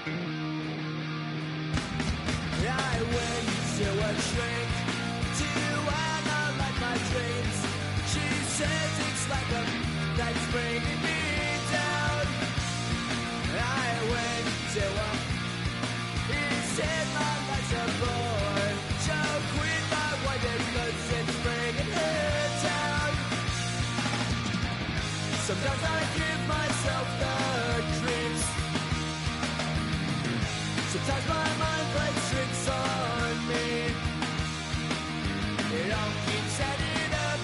I went to a shrink to analyze my dreams. She says it's like a that's bringing me down. I went to a he said my life's a bore. So quit my wife because it's bringing her down. Sometimes I give myself the creeps. Sometimes my mind plays tricks on me. It all keeps adding up.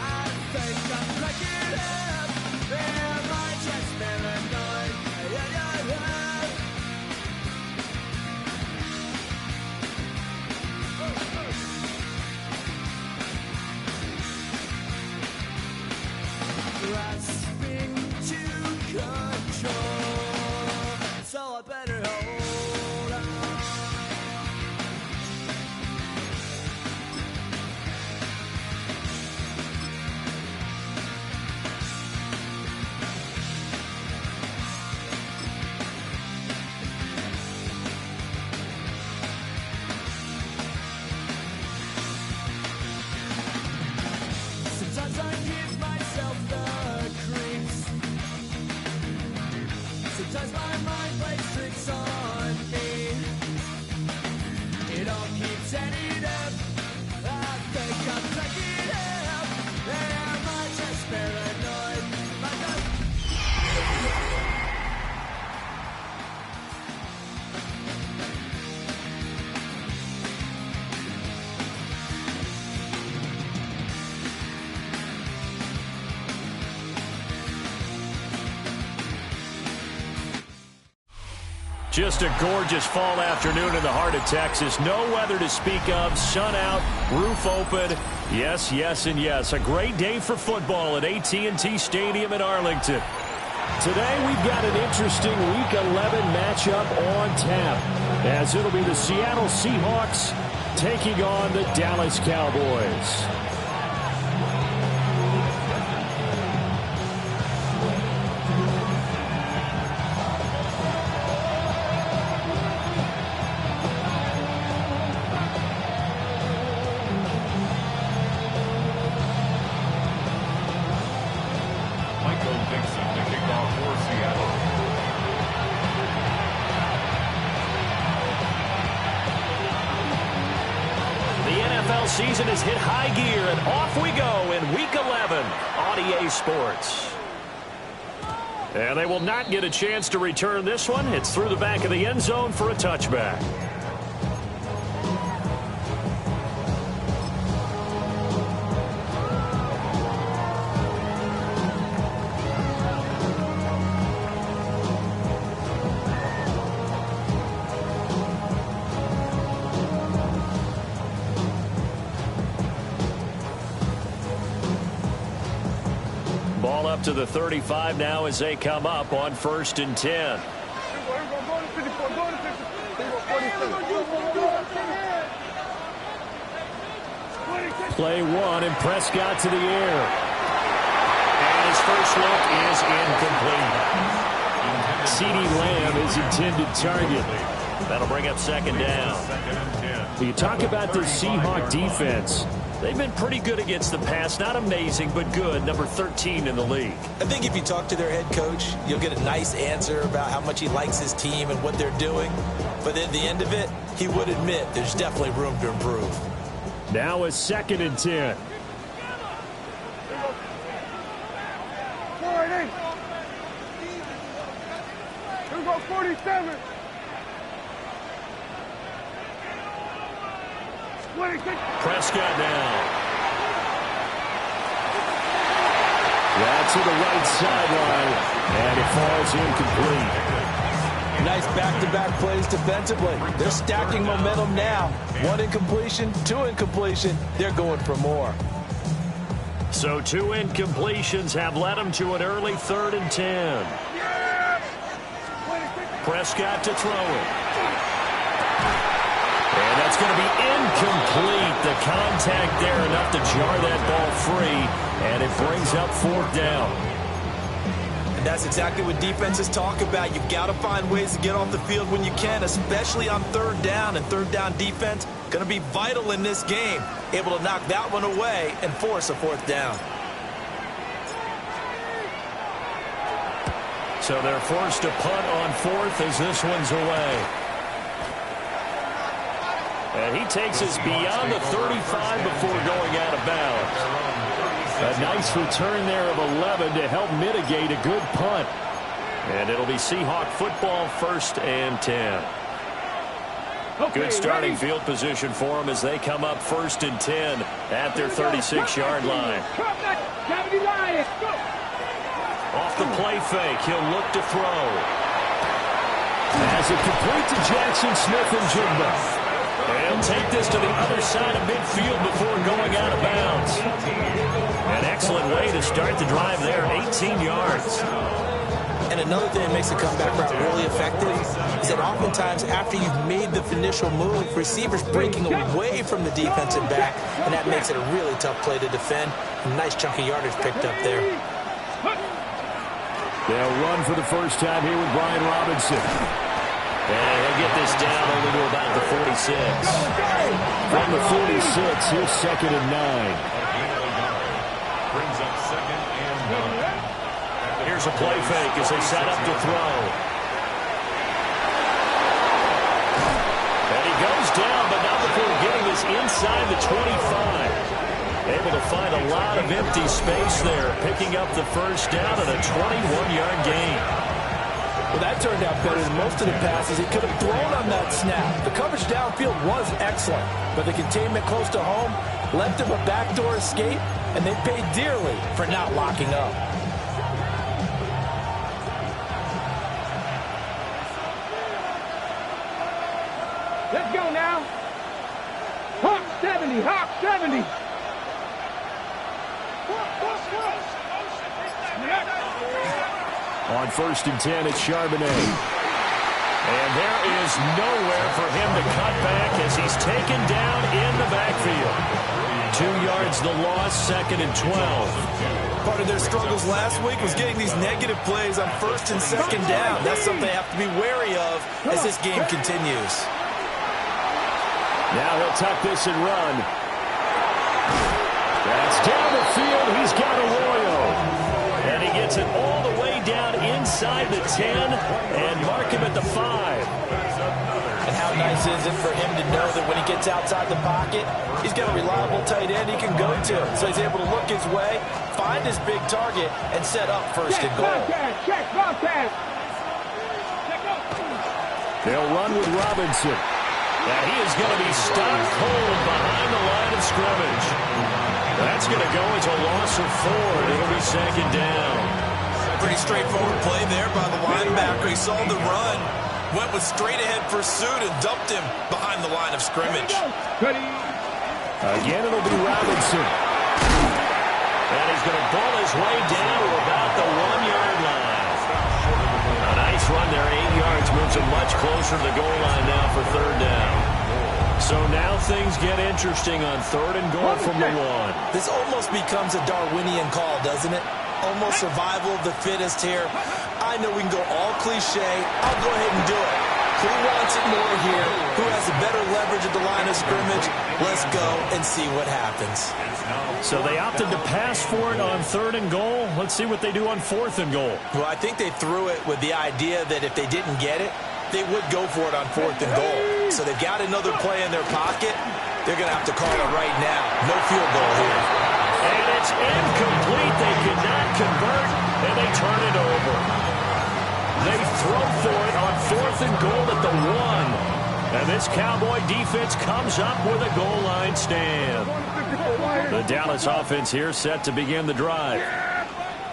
I think I'm cracking up. Am I just paranoid? Grasping to control, so I better hold on. Sometimes I give myself the creeps. Sometimes my mind plays tricks on me. It all keeps adding up. I think I'm cracking up. Am I just paranoid? My God. Just a gorgeous fall afternoon in the heart of Texas. No weather to speak of. Sun out, roof open. Yes, yes, and yes. A great day for football at AT&T Stadium in Arlington. Today we've got an interesting Week 11 matchup on tap, as it'll be the Seattle Seahawks taking on the Dallas Cowboys. Season has hit high gear, and off we go in Week 11 on EA Sports. And they will not get a chance to return this one. It's through the back of the end zone for a touchback. Ball up to the 35 now as they come up on 1st and 10. Play one, and Prescott to the air. And his first look is incomplete. CeeDee Lamb is intended target. That'll bring up 2nd down. You talk about the Seahawk defense. They've been pretty good against the pass. Not amazing, but good. Number 13 in the league. I think if you talk to their head coach, you'll get a nice answer about how much he likes his team and what they're doing. But at the end of it, he would admit there's definitely room to improve. Now it's 2nd and 10. Here we go, 47. Prescott now. That's to the right sideline, and it falls incomplete. Nice back-to-back plays defensively. They're stacking momentum now. 1 incompletion, 2 incompletion. They're going for more. So 2 incompletions have led them to an early 3rd and 10. Prescott to throw it. And that's going to be incomplete. The contact there enough to jar that ball free, and it brings up 4th down. And that's exactly what defenses talk about. You've got to find ways to get off the field when you can, especially on third down. And third down defense going to be vital in this game. Able to knock that one away and force a fourth down. So they're forced to punt on fourth as this one's away. And he takes us beyond the 35 before going out of bounds. A nice return there of 11 to help mitigate a good punt. And it'll be Seahawk football, 1st and 10. Good starting field position for them as they come up 1st and 10 at their 36-yard line. Off the play fake, he'll look to throw. As it complete to Jackson Smith-Njigba. He'll take this to the other side of midfield before going out of bounds. An excellent way to start the drive there, 18 yards. And another thing that makes the comeback route really effective is that oftentimes after you've made the initial move, receivers breaking away from the defensive back, and that makes it a really tough play to defend. A nice chunk of yardage picked up there. They'll run for the first time here with Brian Robinson. And he'll get this down only to about the 46. From the 46, here's 2nd and 9. Brings up 2nd and 9. Here's a play fake as they set up to throw. And he goes down, but not before getting this inside the 25. Able to find a lot of empty space there, picking up the first down and a 21-yard gain. Well, that turned out better than most of the passes he could have thrown on that snap. The coverage downfield was excellent, but the containment close to home left him a backdoor escape, and they paid dearly for not locking up. Let's go now. Hawk 70, Hawk 70. On 1st and 10, it's Charbonnet. And there is nowhere for him to cut back as he's taken down in the backfield. 2 yards the loss, 2nd and 12. Part of their struggles last week was getting these negative plays on 1st and 2nd down. That's something they have to be wary of as this game continues. Now he'll tuck this and run. That's down the field. He's got Arroyo. And he gets it all the way down inside the 10 and mark him at the 5. And how nice is it for him to know that when he gets outside the pocket, he's got a reliable tight end he can go to. So he's able to look his way, find his big target, and set up 1st and goal. Check, broadcast. They'll run with Robinson. And he is going to be stopped cold behind the line of scrimmage. That's going to go as a loss of 4. It'll be 2nd down. Pretty straightforward play there by the linebacker. He saw the run, went with straight-ahead pursuit, and dumped him behind the line of scrimmage. Again, it'll be Robinson. And he's going to ball his way down to about the 1-yard line. A nice run there, 8 yards, moves him much closer to the goal line now for 3rd down. So now things get interesting on 3rd and goal from the 1. This almost becomes a Darwinian call, doesn't it? Almost survival of the fittest here. I know we can go all cliche. I'll go ahead and do it. Who wants it more here? Who has the better leverage at the line of scrimmage? Let's go and see what happens. So they opted to pass for it on 3rd and goal. Let's see what they do on 4th and goal. Well, I think they threw it with the idea that if they didn't get it, they would go for it on 4th and goal. So they've got another play in their pocket. They're going to have to call it right now. No field goal here. And it's incomplete. They could not convert, and they turn it over. They throw for it on 4th and goal at the 1. And this Cowboy defense comes up with a goal line stand. The Dallas offense here set to begin the drive.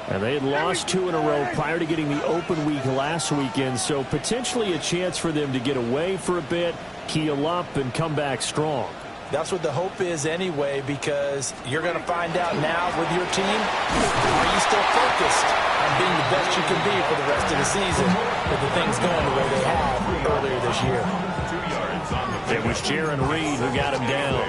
And they had lost 2 in a row prior to getting the open week last weekend, so potentially a chance for them to get away for a bit, keel up, and come back strong. That's what the hope is anyway, because you're going to find out now with your team, are you still focused on being the best you can be for the rest of the season with the things going the way they have earlier this year. It was Jaron Reed who got him down.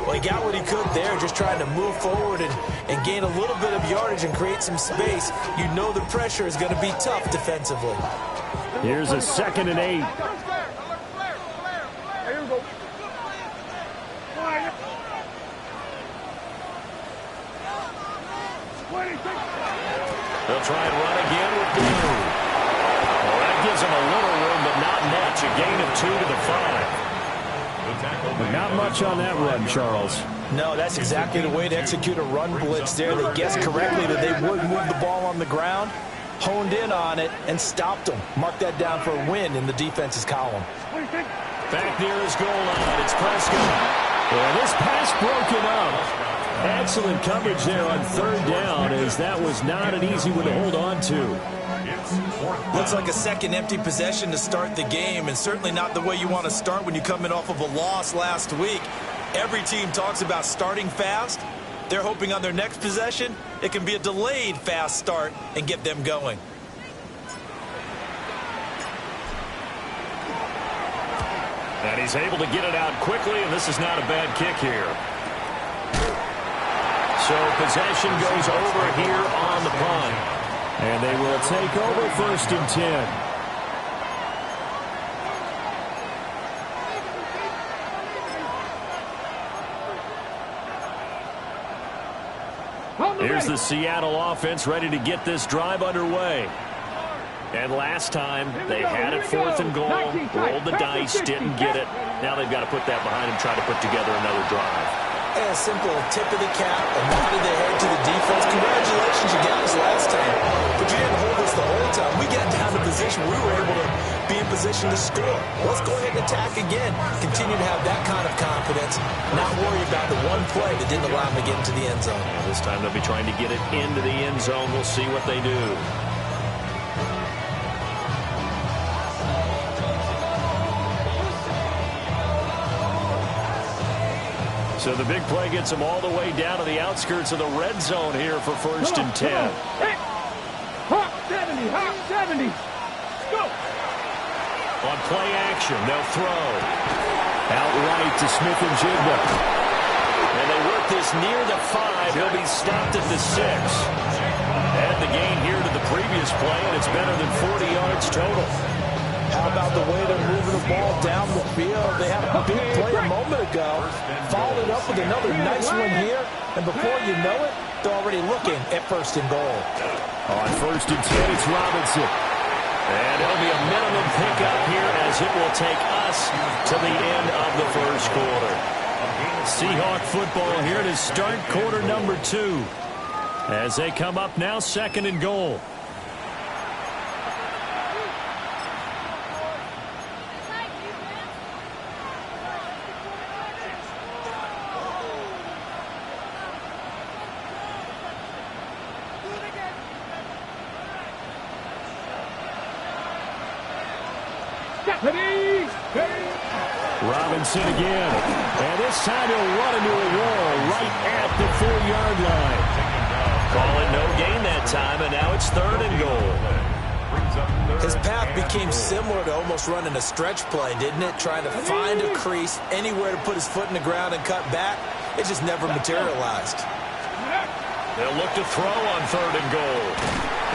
Well, he got what he could there, just trying to move forward and gain a little bit of yardage and create some space. You know the pressure is going to be tough defensively. Here's a 2nd and 8. They'll try and run again with Blue. Well, that gives them a little room, but not much. A gain of 2 to the 5. But not much on that run, Charles. No, that's exactly the way to execute a run blitz there. They guessed correctly that they would move the ball on the ground, honed in on it, and stopped them. Mark that down for a win in the defense's column. Back near his goal line, it's Prescott. Well, this pass broken up. Excellent coverage there on 3rd down, as that was not an easy one to hold on to. Looks like a second empty possession to start the game, and certainly not the way you want to start when you come in off of a loss last week. Every team talks about starting fast. They're hoping on their next possession, it can be a delayed fast start and get them going. And he's able to get it out quickly, and this is not a bad kick here. So possession goes over here on the punt. And they will take over 1st and 10. Here's the Seattle offense ready to get this drive underway. And last time they had it 4th and goal, rolled the dice, didn't get it. Now they've got to put that behind them, try to put together another drive. A simple tip of the cap, a nod of the head to the defense. Congratulations, you got us last time, but you didn't hold us the whole time. We got down to position. We were able to be in position to score. Let's go ahead and attack again. Continue to have that kind of confidence. Not worry about the one play that didn't allow them to get into the end zone. This time they'll be trying to get it into the end zone. We'll see what they do. So the big play gets them all the way down to the outskirts of the red zone here for 1st and 10. Hawk 70, Hawk 70. Go. On play action, they'll throw. Outright to Smith-Njigba. And they work this near the 5. He'll be stopped at the 6. Add the gain here to the previous play, and it's better than 40 yards total. How about the way they're moving the ball down the field? They had a big play a moment ago. Followed it up with another nice one here. And before you know it, they're already looking at 1st and goal. On 1st and 10, it's Robinson. And it'll be a minimum pickup here as it will take us to the end of the 1st quarter. Seahawk football here to start quarter number 2. As they come up now, 2nd and goal. Robinson again. And this time he'll run into a wall right at the 4-yard line. Call it no gain that time, and now it's 3rd and goal. His path became similar to almost running a stretch play, didn't it? Trying to find a crease, anywhere to put his foot in the ground and cut back. It just never materialized. They'll look to throw on 3rd and goal.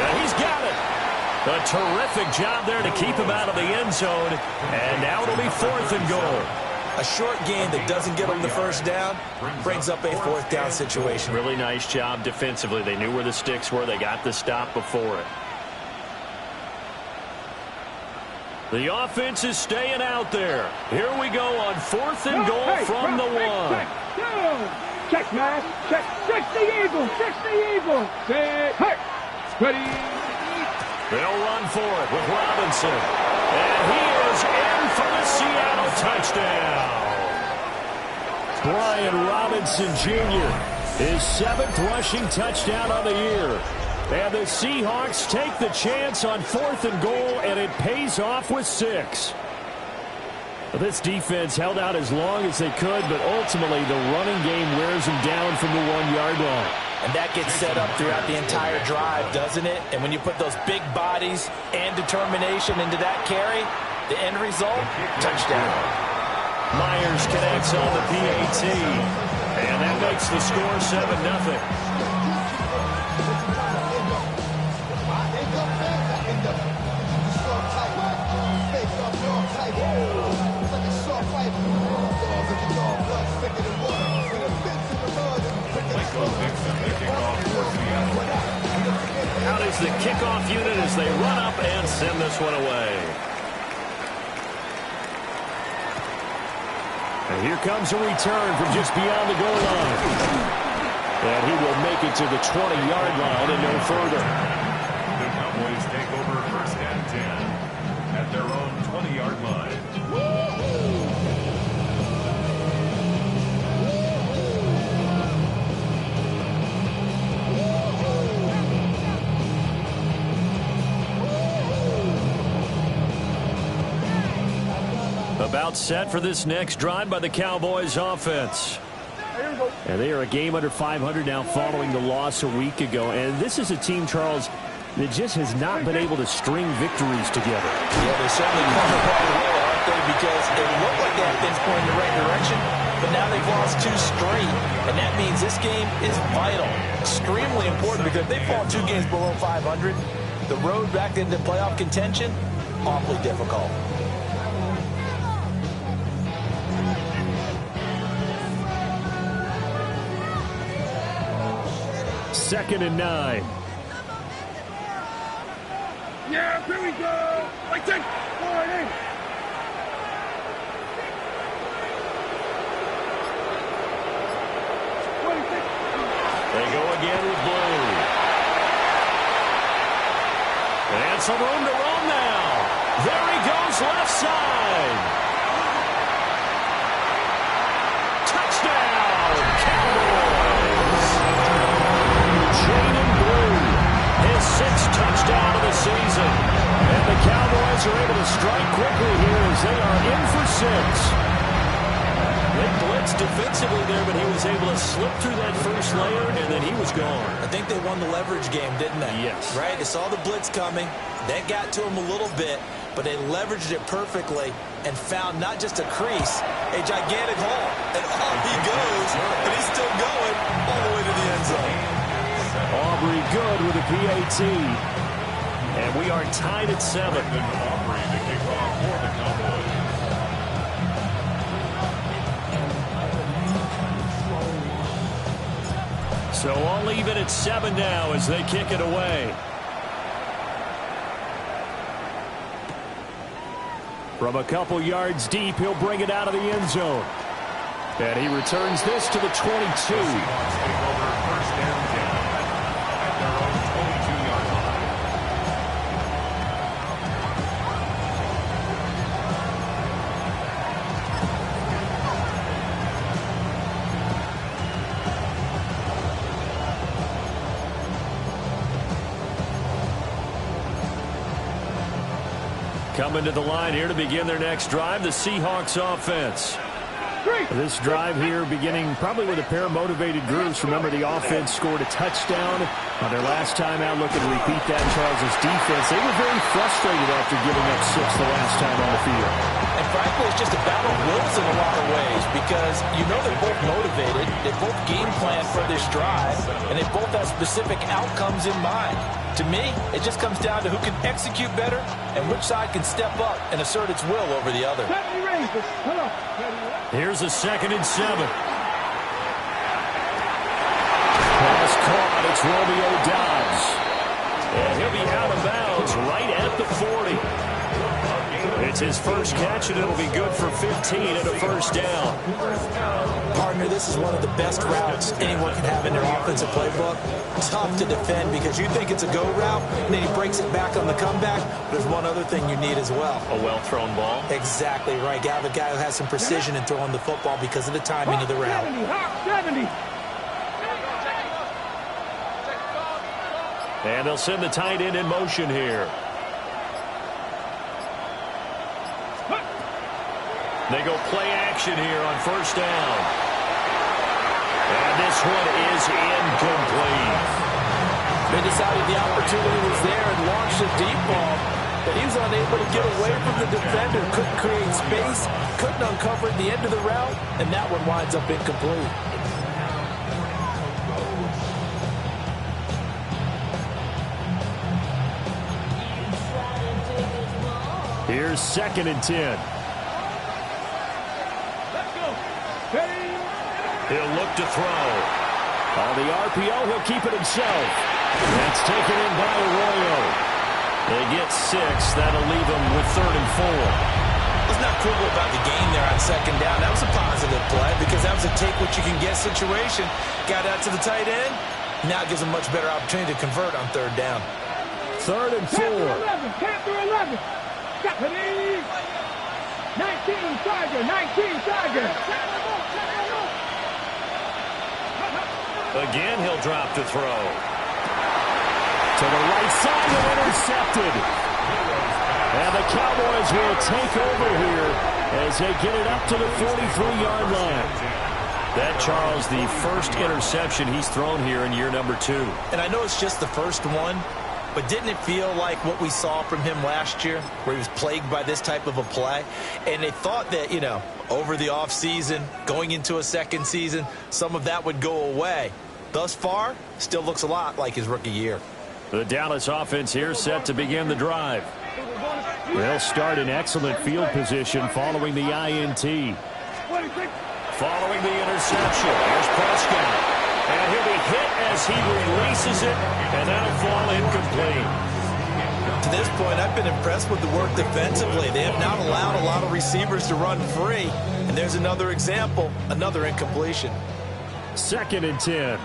And he's got it. A terrific job there to keep him out of the end zone. And now it'll be 4th and goal. A short gain that doesn't get them the 1st down brings up a 4th down situation. Really nice job defensively. They knew where the sticks were. They got the stop before it. The offense is staying out there. Here we go on 4th and goal from the 1. Check, man. Check the Eagle. Check the Eagle. Hey. Ready. They'll run for it with Robinson. And he is in for the Seattle touchdown. Brian Robinson Jr., his 7th rushing touchdown of the year. And the Seahawks take the chance on 4th and goal, and it pays off with 6. This defense held out as long as they could, but ultimately the running game wears them down from the 1-yard line. And that gets set up throughout the entire drive, doesn't it? And when you put those big bodies and determination into that carry, the end result, touchdown. Myers connects on the PAT. And that makes the score 7-0. Out is the kickoff unit as they run up and send this one away. And here comes a return from just beyond the goal line. And he will make it to the 20-yard line and no further. The Cowboys take over 1st and 10 at their own 20-yard line. About set for this next drive by the Cowboys offense. And they are a game under 500 now following the loss a week ago. And this is a team, Charles, that just has not been able to string victories together. Yeah, they're certainly coming apart well, aren't they? Because it looked like they had things going in the right direction, but now they've lost 2 straight. And that means this game is vital, extremely important, because if they fall 2 games below 500, the road back into playoff contention, awfully difficult. 2nd and 9. Yeah, here we go. Like that. Forward in. They go again with Blue. And some room to run now. There he goes, left side. Touchdown, Cowboys. Jaden Blue, his 6th touchdown of the season. And the Cowboys are able to strike quickly here as they are in for 6. They blitzed defensively there, but he was able to slip through that first layer, and then he was gone. I think they won the leverage game, didn't they? Yes. Right? They saw the blitz coming. That got to him a little bit, but they leveraged it perfectly and found not just a crease, a gigantic hole. And off he goes, and he's still going all the way to the end zone. Aubrey good with a PAT. And we are tied at 7. Aubrey, the kickoff for the Cowboys. So all even at 7 now as they kick it away. From a couple yards deep, he'll bring it out of the end zone. And he returns this to the 22. The Seahawks take over 1st and 10 at their own 22-yard line. Coming to the line here to begin their next drive, the Seahawks offense. This drive here beginning probably with a pair of motivated groups. Remember, the offense scored a touchdown on their last time out. Looking to repeat that in Charles' defense. They were very frustrated after giving up 6 the last time on the field. And frankly, it's just a battle of wills in a lot of ways because you know they're both motivated, they both game plan for this drive, and they both have specific outcomes in mind. To me, it just comes down to who can execute better and which side can step up and assert its will over the other. Here's a 2nd and 7. Pass caught. It's Romeo Doubs. And he'll be out of bounds right at the 40. It's his first catch, and it'll be good for 15 and a first down. Partner, this is one of the best routes anyone can have in their offensive playbook. Tough to defend because you think it's a go route, and then he breaks it back on the comeback. There's one other thing you need as well. A well-thrown ball. Exactly right. You have a guy who has some precision in throwing the football because of the timing of the route. 70. And they'll send the tight end in motion here. They go play action here on first down. And this one is incomplete. They decided the opportunity was there and launched a deep ball, but he was unable to get away from the defender, couldn't create space, couldn't uncover the end of the route, and that one winds up incomplete. Here's 2nd and 10. He'll look to throw. On the RPO, he'll keep it himself. That's taken in by Arroyo. They get 6. That'll leave them with 3rd and 4. Let's not quibble about the gain there on 2nd down. That was a positive play because that was a take-what-you-can-get situation. Got out to the tight end. Now gives them much better opportunity to convert on 3rd down. 3rd and 4. 11. Stephanie. 19 Tiger. Again, he'll drop to throw. To the right side and intercepted. And the Cowboys will take over here as they get it up to the 43-yard line. That, Charles, the first interception he's thrown here in year number 2. And I know it's just the first one, but didn't it feel like what we saw from him last year, where he was plagued by this type of a play? And they thought that, over the offseason, going into a second season, some of that would go away. Thus far, still looks a lot like his rookie year. The Dallas offense here set to begin the drive. They'll start in excellent field position following the INT. Following the interception, here's Prescott. And he'll be hit as he releases it, and that'll fall incomplete. To this point, I've been impressed with the work defensively. They have not allowed a lot of receivers to run free. And there's another example, another incompletion. 2nd and 10.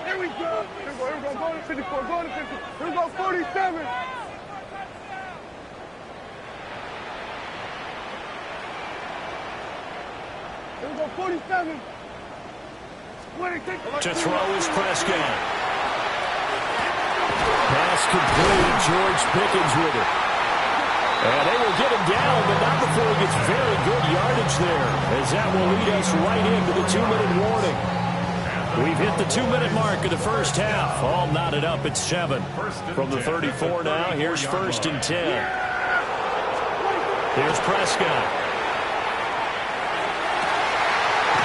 Here we go. Here we go. Go to 54. Go to 50. Here we go. 47. Here we go. 47. To throw is Prescott. Pass complete. George Pickens with it. And they will get him down, but not before he gets very good yardage there, as that will lead us right into the 2-minute warning. We've hit the 2-minute mark of the first half. All knotted up at 7. From the 34 now, here's 1st and 10. Here's Prescott.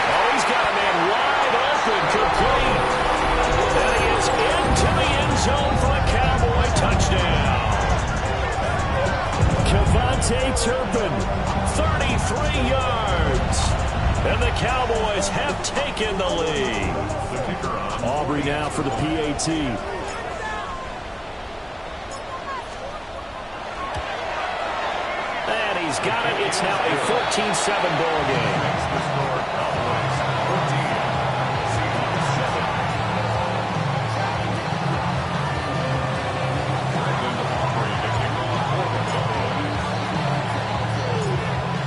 Oh, he's got a man wide open, complete. And he is into the end zone for a Cowboy touchdown. Kevontae Turpin, 33 yards. And the Cowboys have taken the lead. Aubrey now for the PAT. And he's got it. It's now a 14-7 ball game.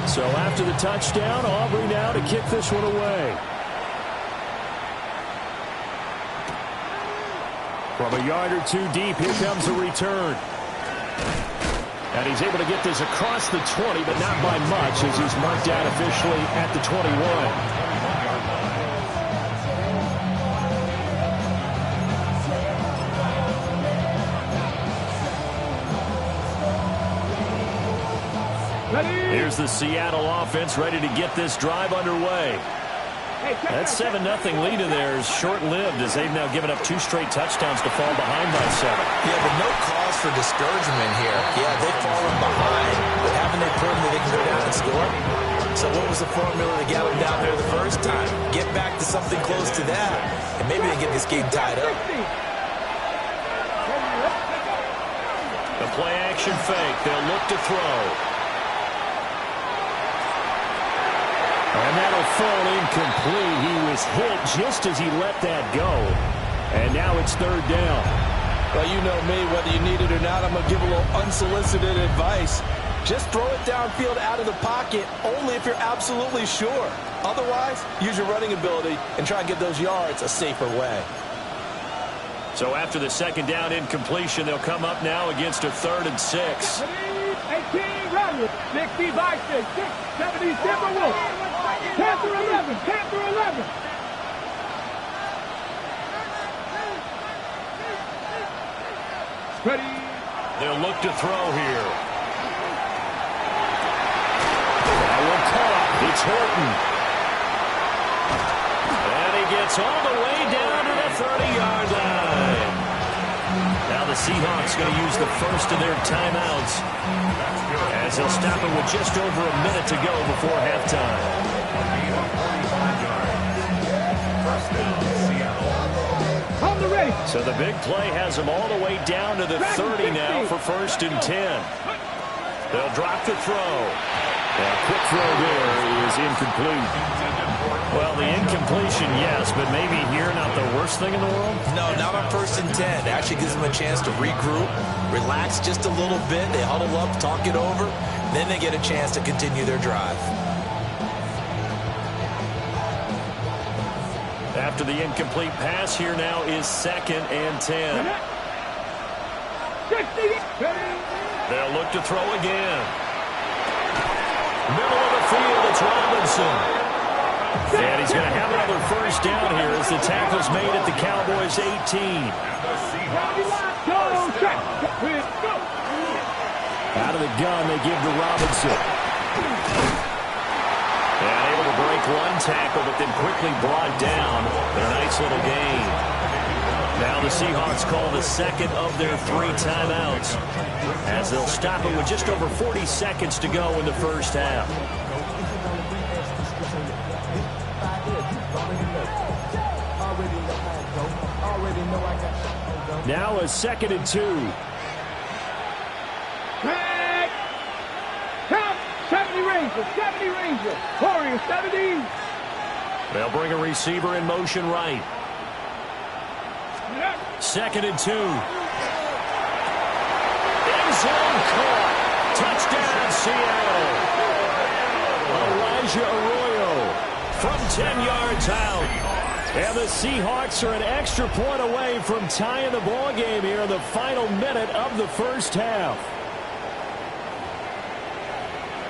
So after the touchdown, Aubrey now to kick this one away. From a yard or 2 deep, here comes a return. And he's able to get this across the 20, but not by much, as he's marked out officially at the 21. Here's the Seattle offense ready to get this drive underway. That 7-0 lead of theirs short-lived, as they've now given up 2 straight touchdowns to fall behind by 7. Yeah, but no cause for discouragement here. Yeah, they've fallen behind, but haven't they proven that they can go down and score? So what was the formula to get them down there the first time? Get back to something close to that, and maybe they get this game tied up. The play-action fake. They'll look to throw. And that'll fall incomplete. He was hit just as he let that go. And now it's 3rd down. Well, you know me, whether you need it or not, I'm going to give a little unsolicited advice. Just throw it downfield out of the pocket, only if you're absolutely sure. Otherwise, use your running ability and try and get those yards a safer way. So after the 2nd down incompletion, they'll come up now against a 3rd and 6. 18 Rodgers, 60 Vikings, 70 Timberwolves. Panther 11, Panther 11. Ready. They'll look to throw here. That one caught. It's Horton. And he gets all the way down to the 30-yard line. Now the the Seahawks going to use the first of their timeouts as they'll stop it with just over a minute to go before halftime. On the ready. So the big play has them all the way down to the 30 now for 1st and 10. They'll drop the throw. A quick throw there is incomplete. Well, the incompletion, yes, but maybe here not the worst thing in the world? No, not on 1st and 10. It actually gives them a chance to regroup, relax just a little bit. They huddle up, talk it over. Then they get a chance to continue their drive. After the incomplete pass, here now is 2nd and 10. 60. They'll look to throw again. Middle of the field, it's Robinson. And he's going to have another first down here as the tackle's made at the Cowboys' 18. Out of the gun, they give to Robinson. And able to break one tackle, but then quickly brought down. But a nice little gain. Now the Seahawks call the second of their 3 timeouts as they'll stop it with just over 40 seconds to go in the first half. Now a 2nd and 2. Count. 70 Rangers. 70 Rangers. Warriors 70. They'll bring a receiver in motion right. 2nd and 2. End zone caught. Touchdown, Seattle. Elijah Arroyo from 10 yards out. And the Seahawks are an extra point away from tying the ball game here in the final minute of the first half.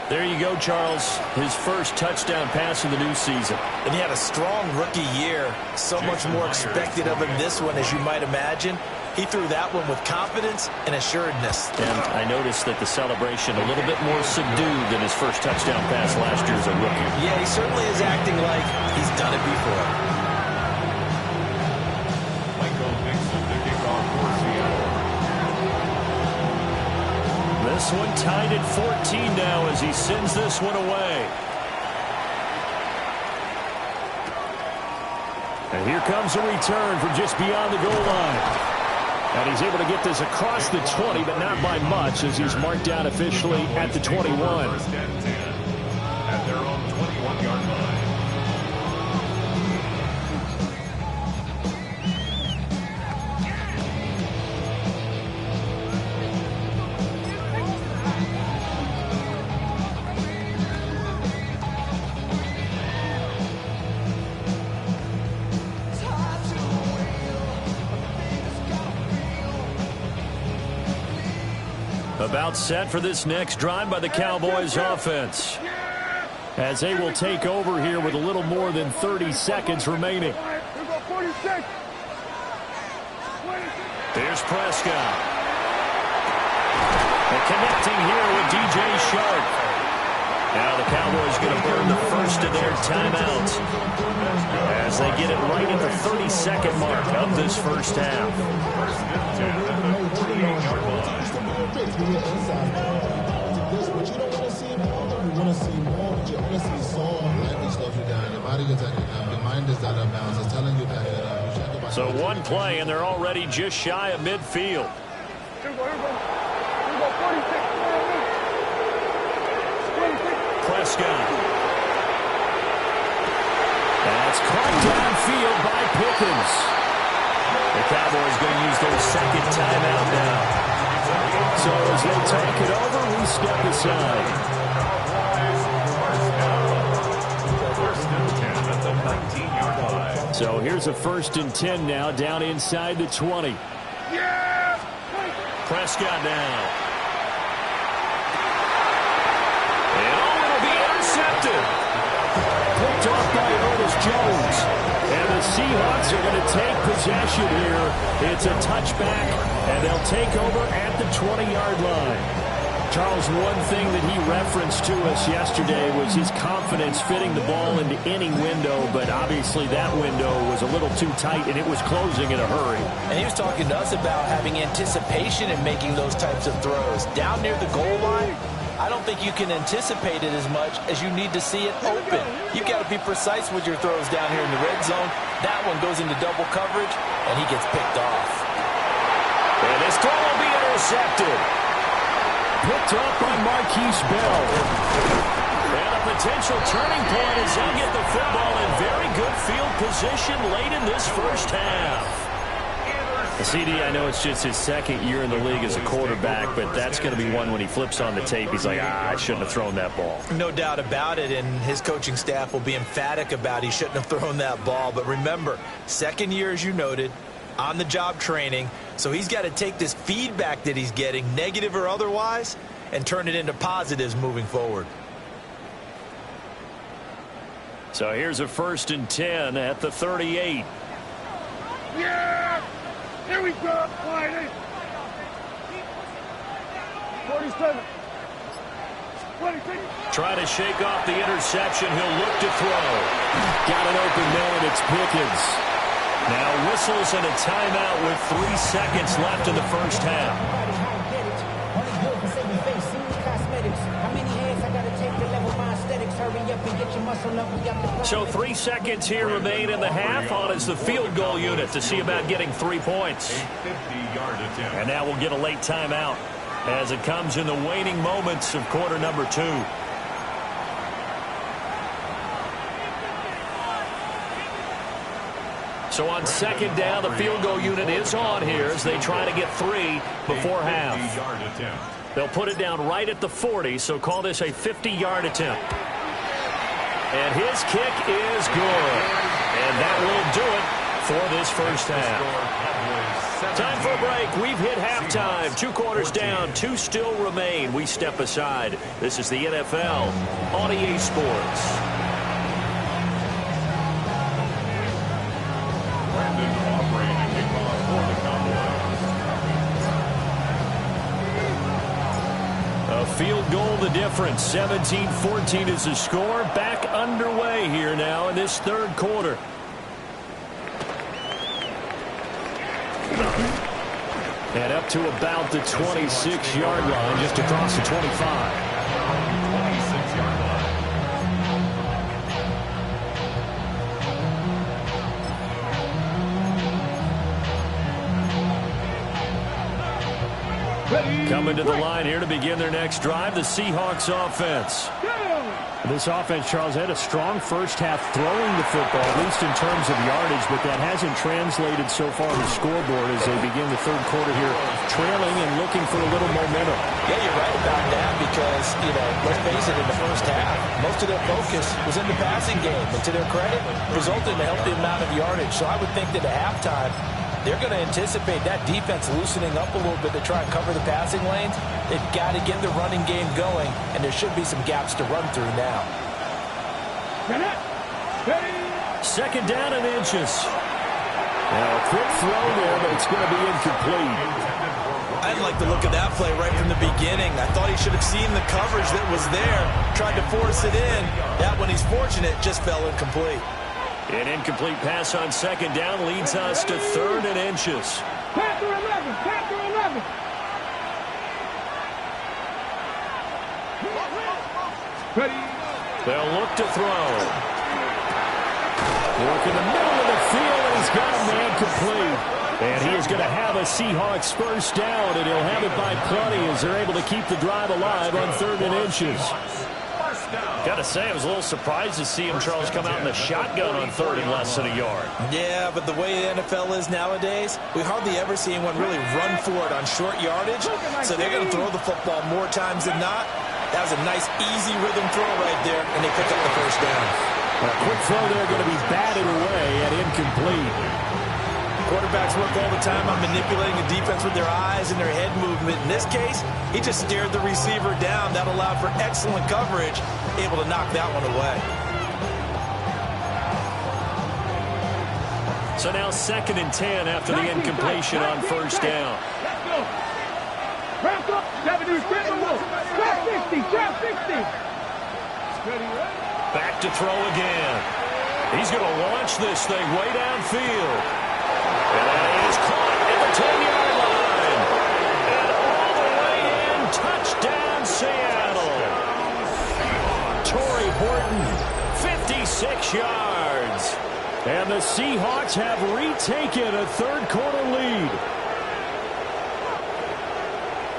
There you go, Charles. His first touchdown pass of the new season. And he had a strong rookie year. So much more expected of him this one, as you might imagine. He threw that one with confidence and assuredness. And I noticed that the celebration a little bit more subdued than his first touchdown pass last year as a rookie. Yeah, he certainly is acting like he's done it before. Michael Nixon to kick off for Seattle. This one tied at 14 now as he sends this one away. And here comes a return from just beyond the goal line. And he's able to get this across the 20, but not by much as he's marked down officially at the 21. 1st and 10 at their own 21-yard line. About set for this next drive by the Cowboys offense, as they will take over here with a little more than 30 seconds remaining. There's Prescott. And connecting here with DJ Shark. Now the Cowboys going to burn the first of their timeouts as they get it right at the 32nd mark of this first half. 1st and 10 at the 48-yard line. But you don't want to see more. You want to see more, but you want to see soul. Lightly slows you down. Your body is acting up. Your mind is out of bounds. It's telling you back it up. So one play, and they're already just shy of midfield. Prescott. That's caught downfield by Pickens. The Cowboys going to use their second timeout now. So as they talk it over, we step aside. 1st and 10 at the 19-yard line. So here's a 1st and 10 now, down inside the 20. Prescott now. And it'll be intercepted. Picked off by Ernest Jones. And the Seahawks are going to take possession here. It's a touchback, and they'll take over at the 20-yard line. Charles, one thing that he referenced to us yesterday was his confidence fitting the ball into any window, but obviously that window was a little too tight, and it was closing in a hurry. And he was talking to us about having anticipation in making those types of throws. Down near the goal line, I don't think you can anticipate it as much as you need to see it open. You've got to be precise with your throws down here in the red zone. That one goes into double coverage, and he gets picked off. And this throw will be intercepted. Picked up by Marquise Bell. And a potential turning point as they get the football in very good field position late in this first half. CD, I know it's just his second year in the league as a quarterback, but that's going to be one when he flips on the tape. He's like, I shouldn't have thrown that ball. No doubt about it, and his coaching staff will be emphatic about he shouldn't have thrown that ball. But remember, second year, as you noted, on-the-job training, so he's got to take this feedback that he's getting, negative or otherwise, and turn it into positives moving forward. So here's a 1st and 10 at the 38. Yeah! Here we go, Friday. 47. 26. Trying to shake off the interception. He'll look to throw. Got an open man. It's Pickens. Now whistles and a timeout with 3 seconds left in the first half. So 3 seconds here remain in the half. On is the field goal unit to see about getting 3 points. And now we'll get a late timeout as it comes in the waning moments of quarter number 2. So on second down, the field goal unit is on here as they try to get 3 before half. They'll put it down right at the 40, so call this a 50-yard attempt. And his kick is good. And that will do it for this first half. Time for a break. We've hit halftime. 2 quarters down, 2 still remain. We step aside. This is the NFL on EA Sports. Field goal the difference. 17-14 is the score. Back underway here now in this third quarter. And up to about the 26-yard line, just across the 25. Coming to the line here to begin their next drive, the Seahawks offense. This offense, Charles, had a strong first half throwing the football, at least in terms of yardage, but that hasn't translated so far on the scoreboard as they begin the third quarter here, trailing and looking for a little momentum. Yeah, you're right about that because, let's face it, in the first half, most of their focus was in the passing game, and to their credit, resulted in a healthy amount of yardage. So I would think that at halftime, they're going to anticipate that defense loosening up a little bit to try and cover the passing lanes. They've got to get the running game going, and there should be some gaps to run through now. Second down and inches. Now a quick throw there, but it's going to be incomplete. I like the look of that play right from the beginning. I thought he should have seen the coverage that was there, tried to force it in. That one, he's fortunate, just fell incomplete. An incomplete pass on second down leads us to 3rd and inches. Panther 11, Panther 11. Ready. They'll look to throw. Look in the middle of the field, and he's got a man complete. And he is going to have a Seahawks first down, and he'll have it by plenty as they're able to keep the drive alive on 3rd and inches. Got to say, I was a little surprised to see him, Charles, come out in the shotgun on 3rd and less than a yard. Yeah, but the way the NFL is nowadays, we hardly ever see anyone really run for it on short yardage. So they're going to throw the football more times than not. That was a nice, easy rhythm throw right there, and they pick up the first down. A quick throw there going to be batted away and incomplete. Quarterbacks work all the time on manipulating the defense with their eyes and their head movement. In this case, he just stared the receiver down. That allowed for excellent coverage, able to knock that one away. So now 2nd and 10 after the incompletion on first down. Let's go. Wrap up. 7 get the wolf. 60, Jeff, 60. Back to throw again. He's going to launch this thing way downfield. And it is caught at the 10-yard line. And all the way in, touchdown Seattle. Torrey Horton, 56 yards. And the Seahawks have retaken a third-quarter lead.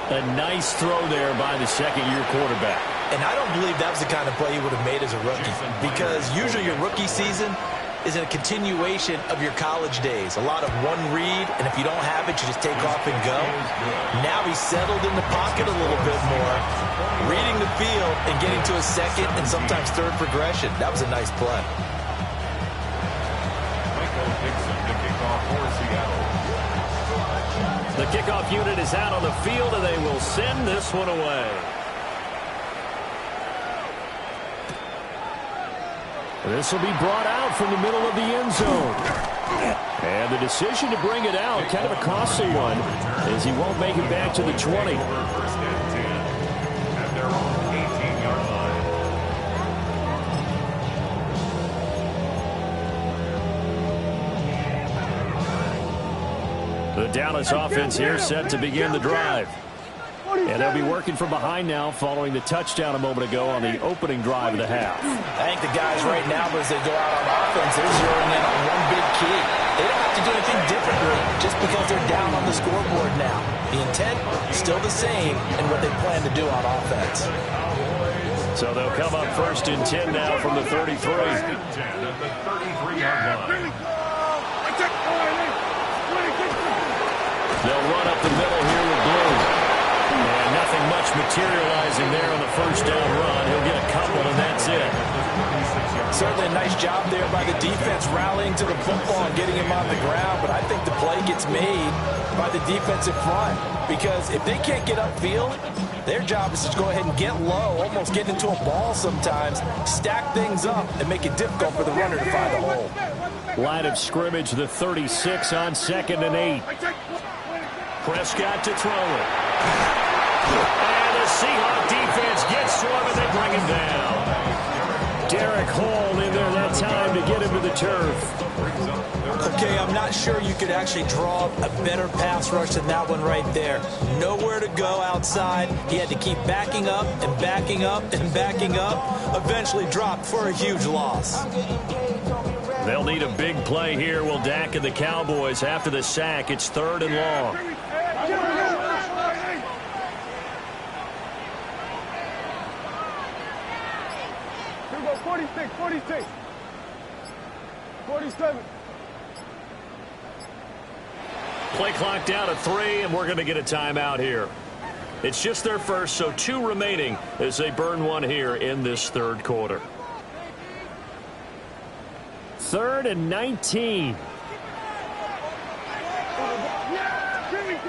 A nice throw there by the second-year quarterback. And I don't believe that was the kind of play he would have made as a rookie, because usually your rookie season is a continuation of your college days. A lot of one read, and if you don't have it, you just take off and go. Now he's settled in the pocket a little bit more, reading the field and getting to a second and sometimes third progression. That was a nice play. Michael Dixon to kick off for Seattle. The kickoff unit is out on the field, and they will send this one away. This will be brought out from the middle of the end zone. And the decision to bring it out, kind of a costly one, as he won't make it back to the 20. First and 10 at their own 18-yard line. The Dallas offense here set to begin the drive. And they'll be working from behind now following the touchdown a moment ago on the opening drive of the half. I think the guys right now, as they go out on offense, they're zeroing in on one big key. They don't have to do anything differently just because they're down on the scoreboard now. The intent, still the same in what they plan to do on offense. So they'll come up first and 10 now from the 33. First and 10 at the 33-yard line. They'll run up the middle here with Blue. And nothing much materializing there on the first down run. He'll get a couple, and that's it. Certainly a nice job there by the defense rallying to the football and getting him on the ground, but I think the play gets made by the defensive front, because if they can't get upfield, their job is to go ahead and get low, almost get into a ball sometimes, stack things up, and make it difficult for the runner to find a hole. Line of scrimmage, the 36 on 2nd and 8. Prescott to throw it. And the Seahawks defense gets to him, and they bring him down. Derek Hall in there that time to get him to the turf. Okay, I'm not sure you could actually draw a better pass rush than that one right there. Nowhere to go outside. He had to keep backing up and backing up and backing up. Eventually dropped for a huge loss. They'll need a big play here. Will Dak and the Cowboys after the sack. It's 3rd and long. 46, 46, 47. Play clock down at 3, and we're going to get a timeout here. It's just their first, so 2 remaining as they burn one here in this third quarter. 3rd and 19. Here we go.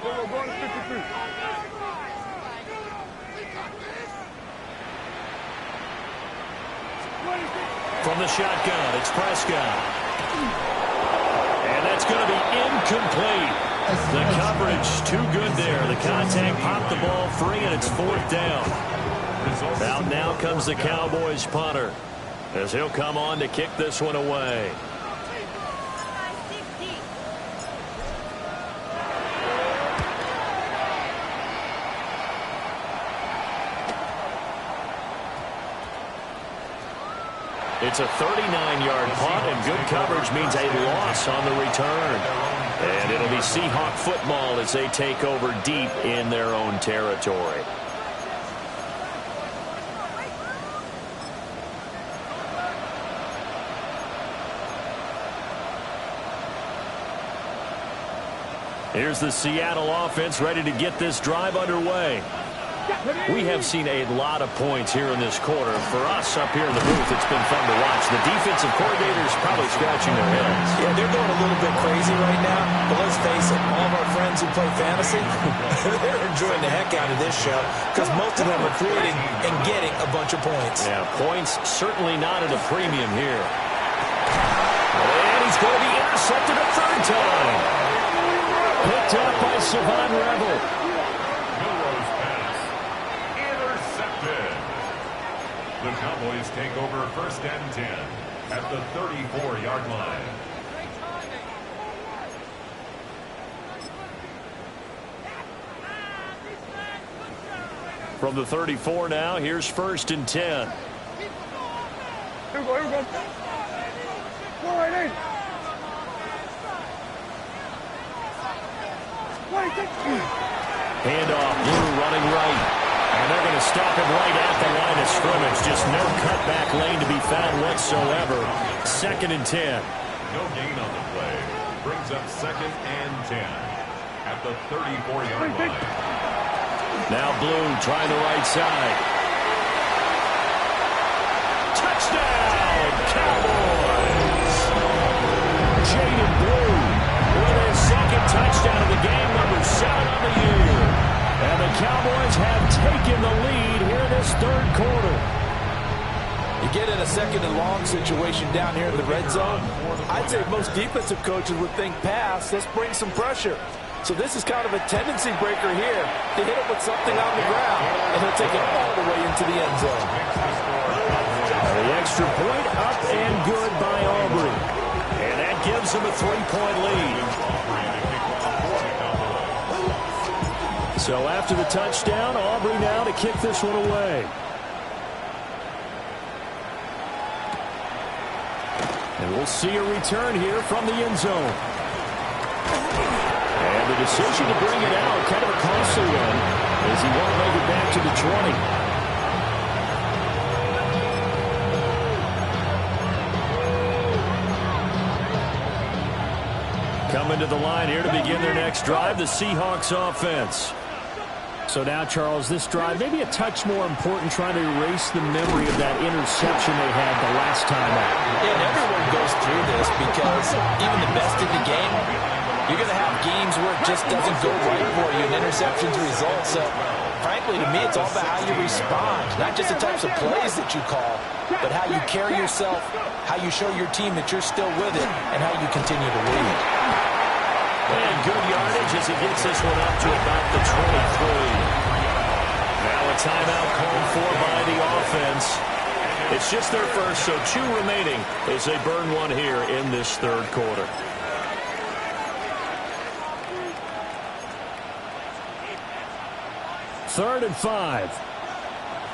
Go to 53. From the shotgun, it's Prescott. And that's going to be incomplete. The coverage too good there. The contact popped the ball free, and it's 4th down. Out now comes the Cowboys punter, as he'll come on to kick this one away. It's a 39-yard punt, and good coverage means a loss on the return. And it'll be Seahawk football as they take over deep in their own territory. Here's the Seattle offense ready to get this drive underway. We have seen a lot of points here in this quarter. For us up here in the booth, it's been fun to watch. The defensive coordinators probably scratching their heads. Yeah, they're going a little bit crazy right now. But let's face it, all of our friends who play fantasy, they're enjoying the heck out of this show because most of them are creating and getting a bunch of points. Yeah, points certainly not at a premium here. And he's going to be intercepted a 3rd time. Picked up by Savon Revel. Milrose The Cowboys take over 1st and 10 at the 34-yard line. From the 34 now, here's 1st and 10. Here we go, here we go. Go right in. Handoff, Blue running right. And they're going to stop him right at the line of scrimmage. Just no cutback lane to be found whatsoever. 2nd and 10. No gain on the play. Brings up 2nd and 10 at the 34-yard line. Now Blue trying the right side. Touchdown, Cowboys! Jaden Blue with his 2nd touchdown of the game, number 7 on the year. And the Cowboys have taken the lead here in this 3rd quarter. You get in a 2nd and long situation down here in the red zone. I'd say most defensive coaches would think pass. Let's bring some pressure. So this is kind of a tendency breaker here to hit it with something on the ground, and he'll take it all the way into the end zone. The extra point up and good by Aubrey. And that gives them a 3-point lead. So after the touchdown, Aubrey now to kick this one away. And we'll see a return here from the end zone. And the decision to bring it out, kind of a costly one, as he won't make it back to the 20. Coming to the line here to begin their next drive, the Seahawks offense. So now, Charles, this drive maybe a touch more important, trying to erase the memory of that interception they had the last time out. Yeah, and everyone goes through this because even the best in the game, you're going to have games where it just doesn't go right for you, and interceptions result. So, frankly, to me, it's all about how you respond, not just the types of plays that you call, but how you carry yourself, how you show your team that you're still with it, and how you continue to lead. And good yardage as he gets this one up to about the 23. Now a timeout called for by the offense. It's just their first, so 2 remaining as they burn one here in this 3rd quarter. Third and 5.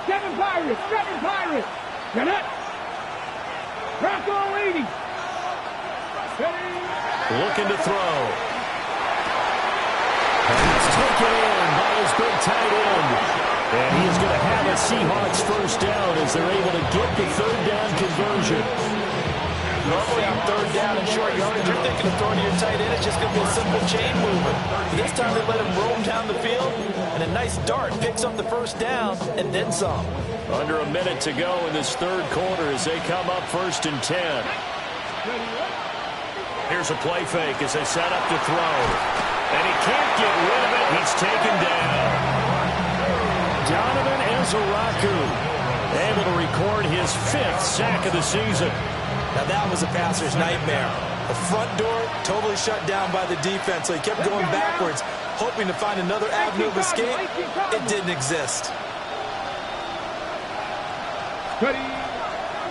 7 Pirates, 7 Pirates. Get it. Bronco leading. Looking to throw. Pass taken in by his big tight end. And he is going to have a Seahawks first down as they're able to get the 3rd down conversion. Normally on 3rd down and short yardage, you're thinking of throwing to your tight end. It's just going to be a simple chain mover. This time they let him roam down the field, and a nice dart picks up the first down and then some. Under a minute to go in this 3rd quarter as they come up 1st and 10. Here's a play fake as they set up to throw. And he can't get rid of it. He's taken down. Donovan Ezeraku able to record his 5th sack of the season. Now that was a passer's nightmare. The front door totally shut down by the defense, so he kept going backwards, hoping to find another avenue of escape. It didn't exist.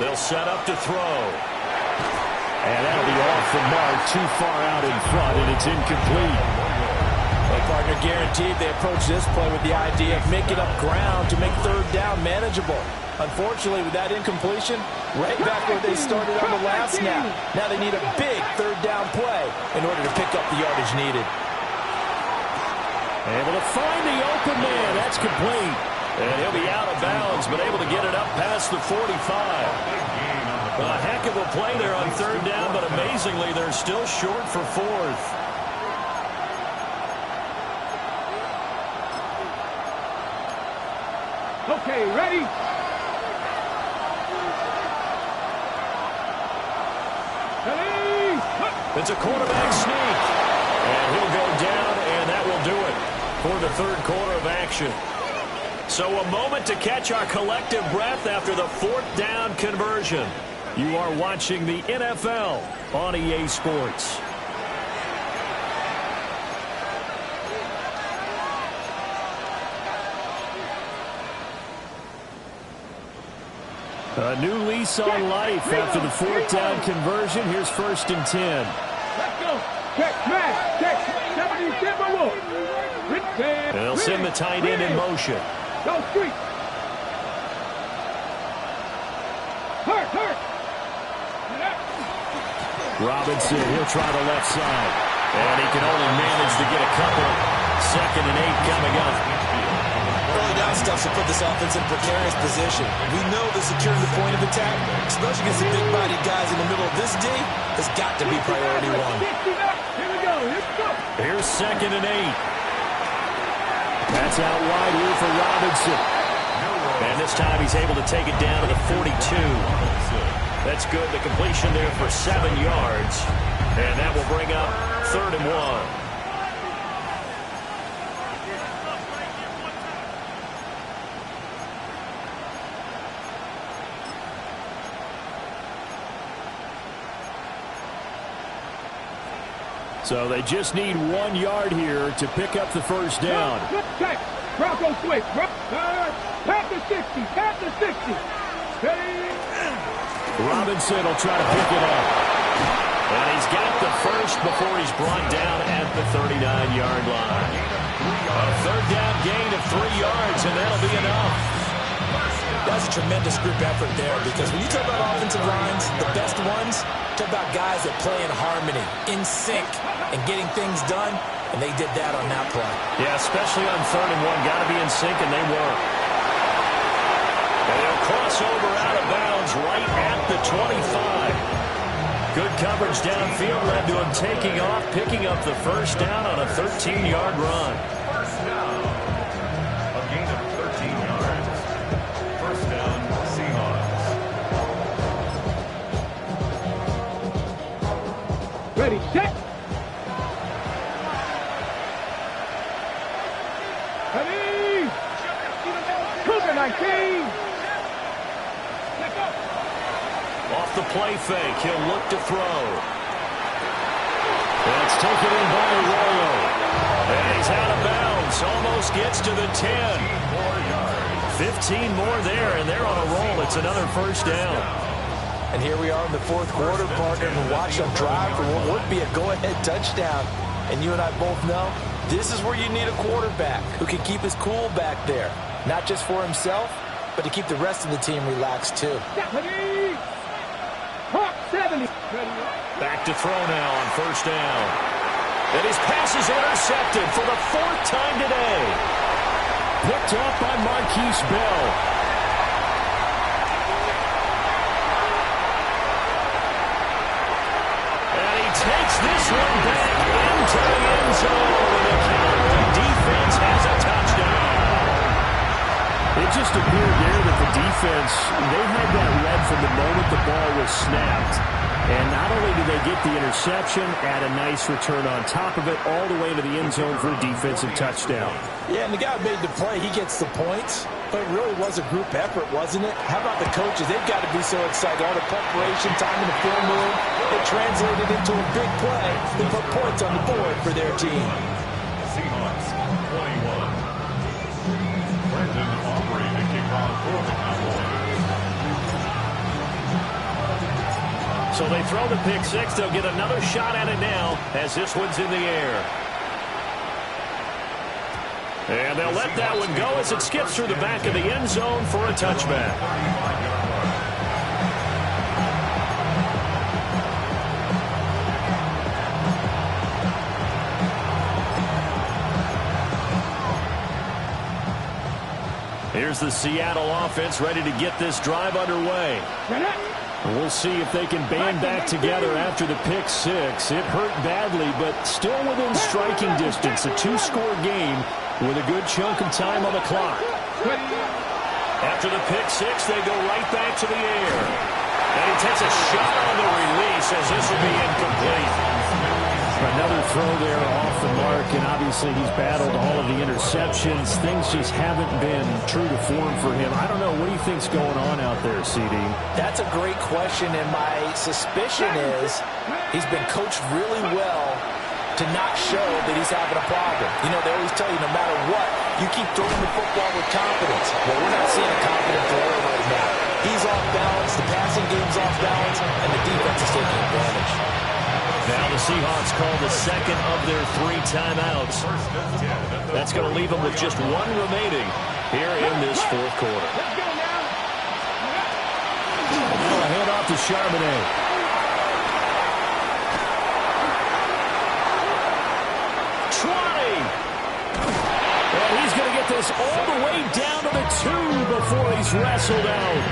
They'll set up to throw. And that'll be off the mark, too far out in front, and it's incomplete. Well, partner, guaranteed they approach this play with the idea of making up ground to make 3rd down manageable. Unfortunately, with that incompletion, right back where they started on the last snap. Now they need a big 3rd down play in order to pick up the yardage needed. Able to find the open man. That's complete. And he'll be out of bounds, but able to get it up past the 45. A heck of a play there on 3rd down, but amazingly, they're still short for 4th. Okay, ready? It's a quarterback sneak. And he'll go down, and that will do it for the 3rd quarter of action. So a moment to catch our collective breath after the 4th down conversion. You are watching the NFL on EA Sports. A new lease on life after the fourth down conversion. Here's 1st and 10. Let's go. Check, smash, check. 77 They'll send the tight end in motion. Go street. Hurt. Robinson, he'll try the left side. And he can only manage to get a couple. 2nd and 8 coming up. Early down stuff to put this offense in precarious position. We know that securing the point of attack, especially against the big-bodied guys in the middle of this D, has got to be priority one. Here we go. Here's 2nd and 8. That's out wide here for Robinson. And this time he's able to take it down to the 42. That's good. The completion there for 7 yards. And that will bring up 3rd and 1. So they just need 1 yard here to pick up the first down. Check. Bronco switch. Pat the 60. Pat the 60. Robinson will try to pick it up. And he's got the first before he's brought down at the 39-yard line. A 3rd down gain of 3 yards, and that'll be enough. That's a tremendous group effort there, because when you talk about offensive lines, the best ones, talk about guys that play in harmony, in sync, and getting things done, and they did that on that play. Yeah, especially on 3rd and 1. Got to be in sync, and they were. And they'll cross over out of bounds right at the 25. Good coverage downfield led to him taking off, picking up the first down on a 13-yard run. First down. A gain of 13 yards. First down, Seahawks. Ready, set. Ready. Cougar 19. Off the play fake, he'll look to throw. That's taken in by Arroyo. And he's out of bounds, almost gets to the 10. 15 more there, and they're on a roll. It's another first down. And here we are in the 4th quarter, partner, and watch them drive for what would be a go-ahead touchdown. And you and I both know this is where you need a quarterback who can keep his cool back there. Not just for himself, but to keep the rest of the team relaxed too. Ready. Hawk 70. Back to throw now on first down. And his pass is intercepted for the 4th time today. Picked up by Marquise Bell. And he takes this one back into the end zone. And the Cowboy defense has a touchdown. It just appeared there that the defense, they had that read from the moment the ball was snapped. And not only did they get the interception, add a nice return on top of it, all the way to the end zone for a defensive touchdown. Yeah, and the guy who made the play, he gets the points. But it really was a group effort, wasn't it? How about the coaches? They've got to be so excited. All the preparation, time in the film room, it translated into a big play. They put points on the board for their team. Seahawks, 21. Brandon Aubrey to kick off for the Cowboys. So they throw the pick six. They'll get another shot at it now as this one's in the air. And they'll let that one go as it skips through the back of the end zone for a touchback. Here's the Seattle offense ready to get this drive underway. We'll see if they can band back together after the pick six. It hurt badly, but still within striking distance. A two-score game with a good chunk of time on the clock. After the pick six, they go right back to the air. And he takes a shot on the release as this will be incomplete. Another throw there off the mark, and obviously he's battled all of the interceptions. Things just haven't been true to form for him. I don't know. What do you think's going on out there, CD? That's a great question, and my suspicion is he's been coached really well to not show that he's having a problem. You know, they always tell you no matter what, you keep throwing the football with confidence. Well, we're not seeing a confident thrower right right now. He's off balance, the passing game's off balance, and the defense is taking advantage. Now the Seahawks call the second of their 3 timeouts. That's going to leave them with just 1 remaining here in this fourth quarter. Now a handoff to Charbonnet. And he's going to get this all the way down to the 2 before he's wrestled out.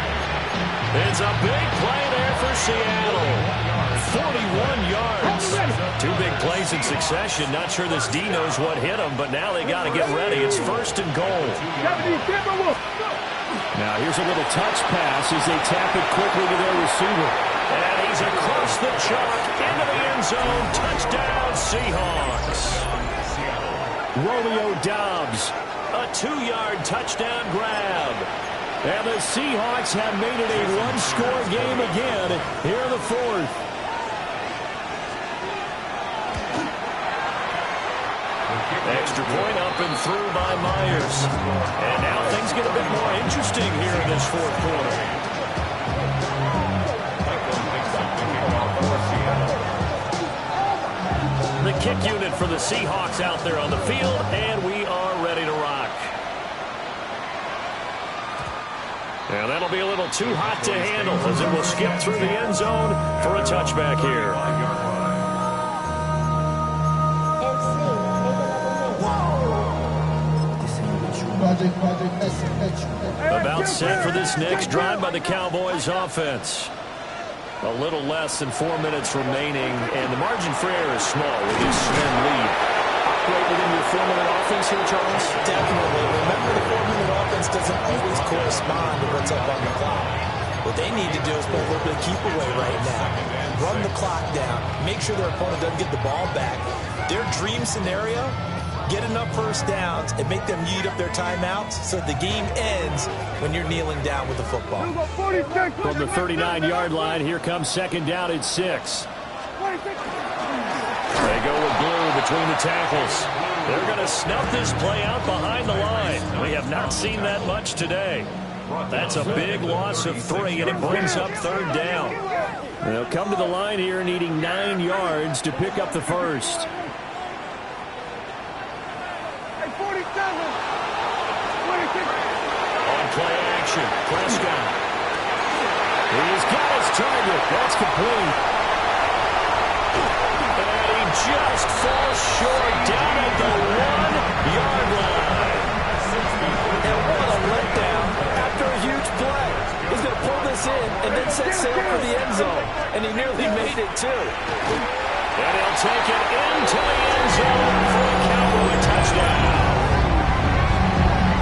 It's a big play there for Seattle. 41 yards. 2 big plays in succession. Not sure this D knows what hit him, but now they got to get ready. It's 1st and goal. Now here's a little touch pass as they tap it quickly to their receiver. And he's across the chalk into the end zone. Touchdown, Seahawks. Romeo Doubs, a 2-yard touchdown grab. And the Seahawks have made it a 1-score game again here in the 4th. Extra point up and through by Myers. And now things get a bit more interesting here in this 4th quarter. The kick unit for the Seahawks out there on the field, and we are ready to rock. And that'll be a little too hot to handle as it will skip through the end zone for a touchback here. About set for this next drive by the Cowboys offense. A little less than 4 minutes remaining, and the margin for error is small with this slim lead. Operate within your 4-minute offense here, Charles? Definitely. Remember, the 4-minute offense doesn't always correspond to what's up on the clock. What they need to do is play a little bit of keep away right now. Run the clock down. Make sure their opponent doesn't get the ball back. Their dream scenario, get enough first downs and make them eat up their timeouts so the game ends when you're kneeling down with the football. From the 39-yard line, here comes 2nd down at 6. They go with Blue between the tackles. They're going to snuff this play out behind the line. We have not seen that much today. That's a big loss of 3, and it brings up 3rd down. They'll come to the line here needing 9 yards to pick up the first. Play action. Prescott. He's got his target. That's complete. And he just falls short down at the 1-yard line. And what a letdown after a huge play. He's going to pull this in and then set sail for the end zone. And he nearly made it, too. And he'll take it into the end zone for a Cowboy touchdown.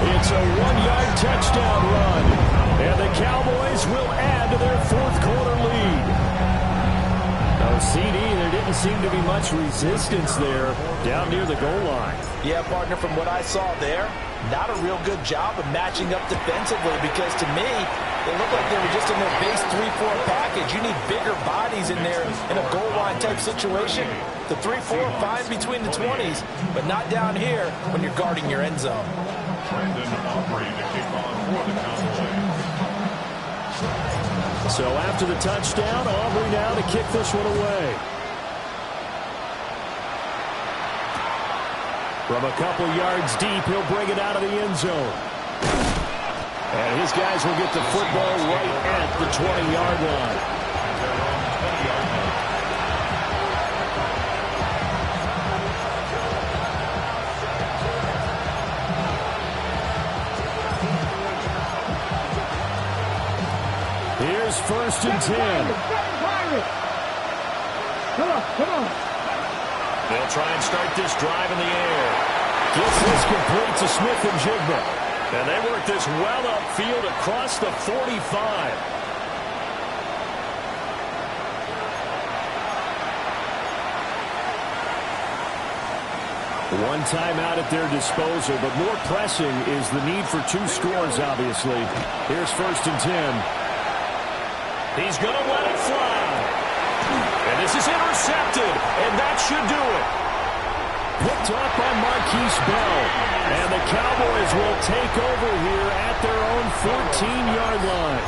It's a 1-yard touchdown run, and the Cowboys will add to their 4th quarter lead. Now, CD, there didn't seem to be much resistance there down near the goal line. Yeah, partner, from what I saw there, not a real good job of matching up defensively because to me, it looked like they were just in their base 3-4 package. You need bigger bodies in there in a goal line type situation. The 3-4 fine between the 20s, but not down here when you're guarding your end zone. Brandon Aubrey to kick off for the Cowboys. So after the touchdown, Aubrey now to kick this one away. From a couple yards deep, he'll bring it out of the end zone. And his guys will get the football right at the 20-yard line. Here's 1st and 10. Come on. They'll try and start this drive in the air. Gets this complete to Smith-Njigba. And they work this well upfield across the 45. One timeout at their disposal, but more pressing is the need for 2 scores, obviously. Here's 1st and 10. He's going to let it fly. And this is intercepted, and that should do it. Picked up by Marquise Bell. And the Cowboys will take over here at their own 14-yard line.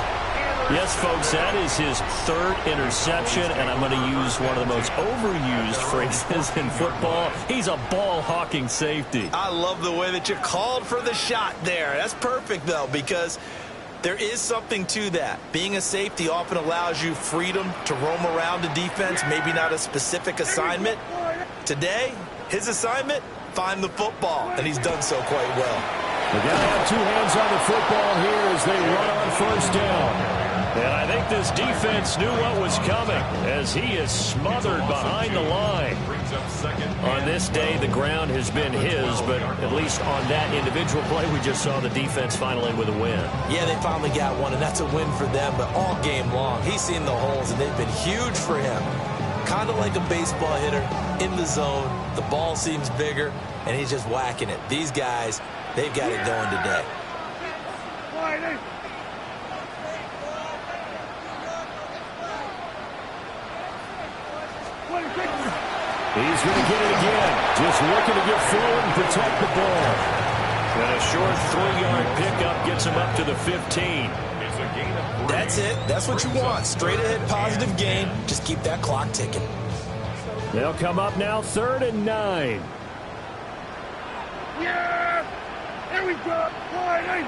Yes, folks, that is his third interception, and I'm going to use one of the most overused phrases in football. He's a ball-hawking safety. I love the way that you called for the shot there. That's perfect, though, because there is something to that. Being a safety often allows you freedom to roam around the defense, maybe not a specific assignment. Today, his assignment, find the football, and he's done so quite well. They're going to have two hands on the football here as they run on first down. And I think this defense knew what was coming as he is smothered behind the line. On this day, the ground has been his, but at least on that individual play, we just saw the defense finally with a win. Yeah, they finally got one, and that's a win for them, but all game long, he's seen the holes, and they've been huge for him. Kind of like a baseball hitter in the zone. The ball seems bigger, and he's just whacking it. These guys, they've got it going today. He's going to get it again. Just looking to get forward and protect the ball. And a short 3-yard pickup gets him up to the 15. That's it. That's what you want. Straight ahead positive gain. Just keep that clock ticking. They'll come up now 3rd and 9. Yeah! There we go! Wide.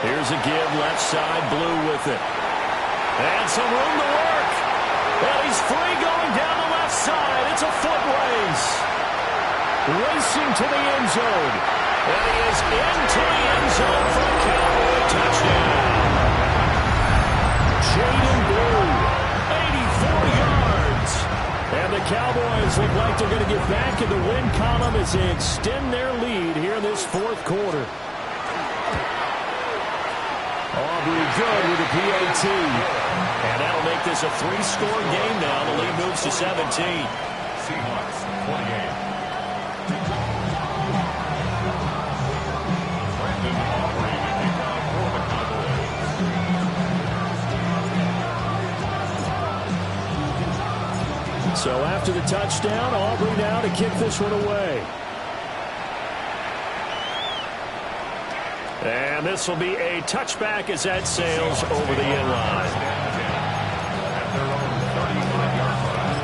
Here's a give, left side, Blue with it. And some room to work. And he's free going down the left side. It's a foot race. Racing to the end zone. And he is into the end zone for a Cowboy touchdown. Jaden Blue, 84 yards. And the Cowboys look like they're going to get back in the win column as they extend their lead here in this 4th quarter. Aubrey good with a PAT. And that'll make this a 3-score game now. The lead moves to 17. Seahawks, 28. Brandon Aubrey to kick off for the Cowboys. So after the touchdown, Aubrey now to kick this one away. And this will be a touchback as that sails over the end line. At their own 35-yard line.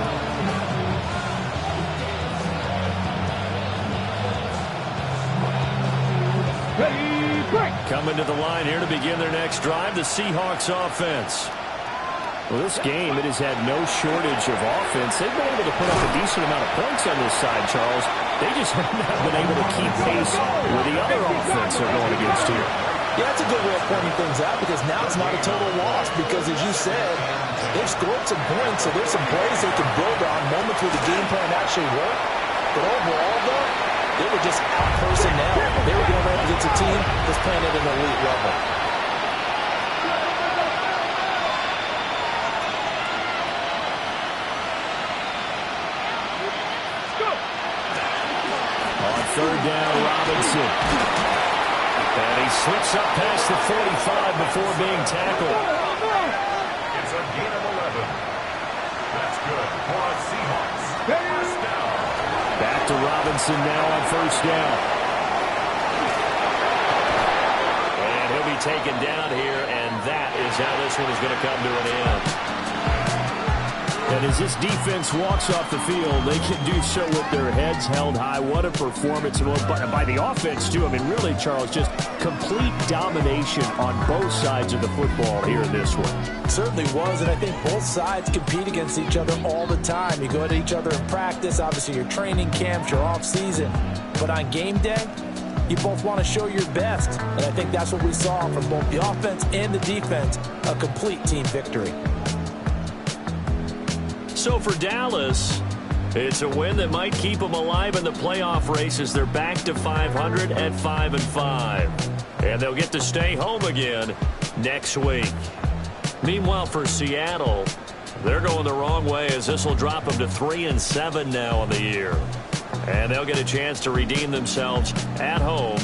Ready, break! Coming to the line here to begin their next drive, the Seahawks offense. Well, this game, it has had no shortage of offense. They've been able to put up a decent amount of points on this side, Charles. They just have not been able to keep pace with the other offense they're going against here. Yeah, that's a good way of pointing things out because now it's not a total loss because, as you said, they've scored some points, so there's some plays they can build on, moments where the game plan actually worked. But overall, though, they were just out-personnel. They were going up against a team that's playing at an elite level. Third down, Robinson. And he slips up past the 45 before being tackled. It's a gain of 11. That's good for a Seahawks. First down. Back to Robinson now on first down. And he'll be taken down here, and that is how this one is going to come to an end. And as this defense walks off the field, they can do so with their heads held high. What a performance by the offense, too. I mean, really, Charles, just complete domination on both sides of the football here in this one. Certainly was, and I think both sides compete against each other all the time. You go at each other in practice, obviously your training camps, your off-season. But on game day, you both want to show your best. And I think that's what we saw from both the offense and the defense, a complete team victory. So for Dallas, it's a win that might keep them alive in the playoff race as they're back to 500 at 5-5. And they'll get to stay home again next week. Meanwhile, for Seattle, they're going the wrong way as this will drop them to 3-7 now on the year. And they'll get a chance to redeem themselves at home